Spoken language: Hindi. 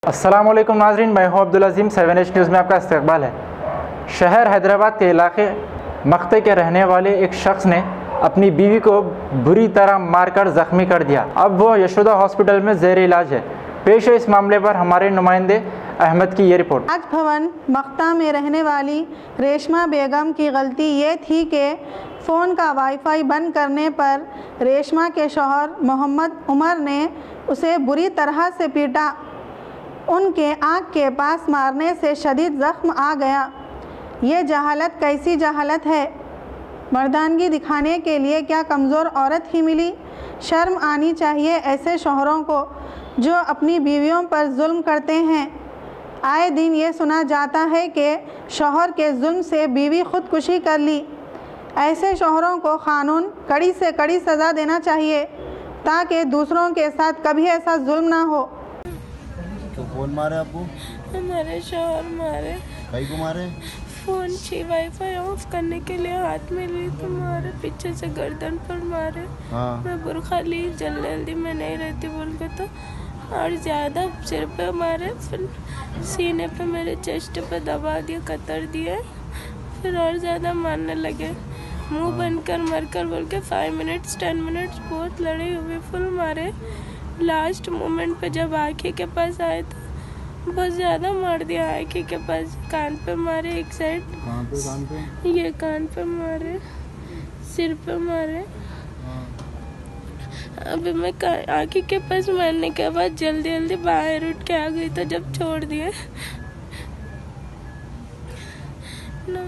अस्सलामुअलैकुम नाज़रीन, मैं हूं अब्दुल अज़ीम। 7H न्यूज़ में आपका इस्तकबाल है। शहर हैदराबाद के इलाके मक्ते के रहने वाले एक शख्स ने अपनी बीवी को बुरी तरह मारकर ज़ख्मी कर दिया। अब वो यशोदा हॉस्पिटल में ज़ेर इलाज है। पेश है इस मामले पर हमारे नुमाइंदे अहमद की ये रिपोर्ट। राजभवन मक्ता में रहने वाली रेशमा बेगम की गलती ये थी कि फ़ोन का वाईफाई बंद करने पर रेशमा के शौहर मोहम्मद उमर ने उसे बुरी तरह से पीटा। उनके आँख के पास मारने से शदीद ज़ख्म आ गया। ये जहालत कैसी जहालत है? मर्दानगी दिखाने के लिए क्या कमज़ोर औरत ही मिली? शर्म आनी चाहिए ऐसे शौहरों को जो अपनी बीवियों पर जुल्म करते हैं। आए दिन ये सुना जाता है कि शौहर के जुल्म से बीवी खुदकुशी कर ली। ऐसे शौहरों को कानून कड़ी से कड़ी सज़ा देना चाहिए ताकि दूसरों के साथ कभी ऐसा जुल्म ना हो। तो कौन मारे आपको? हमारे शौहर मारे। कहीं को मारे? फोन छी वाईफाई ऑफ करने के लिए हाथ में ली तो मारे, पीछे से गर्दन पर मारे। हाँ। मैं बुरखा ली, जल्दी में नहीं रहती बोल के तो, और ज़्यादा सिर पे मारे, फिर सीने पे, मेरे चेस्ट पे दबा दिया, कतर दिए, फिर और ज़्यादा मारने लगे। मुंह बंद कर मर कर बोल के 5 मिनट्स 10 मिनट्स बहुत लड़े हुए, फुल मारे। लास्ट मोमेंट पे जब आँखें के पास आए तो बहुत ज़्यादा मार दिया। आँखें के पास कान पे मारे, एक साइड। कहाँ पे? कान पे? ये कान पे मारे, सिर पे मारे। अभी मैं आँखें के पास मारने के बाद जल्दी बाहर उठ के आ गई तो जब छोड़ दिए ना।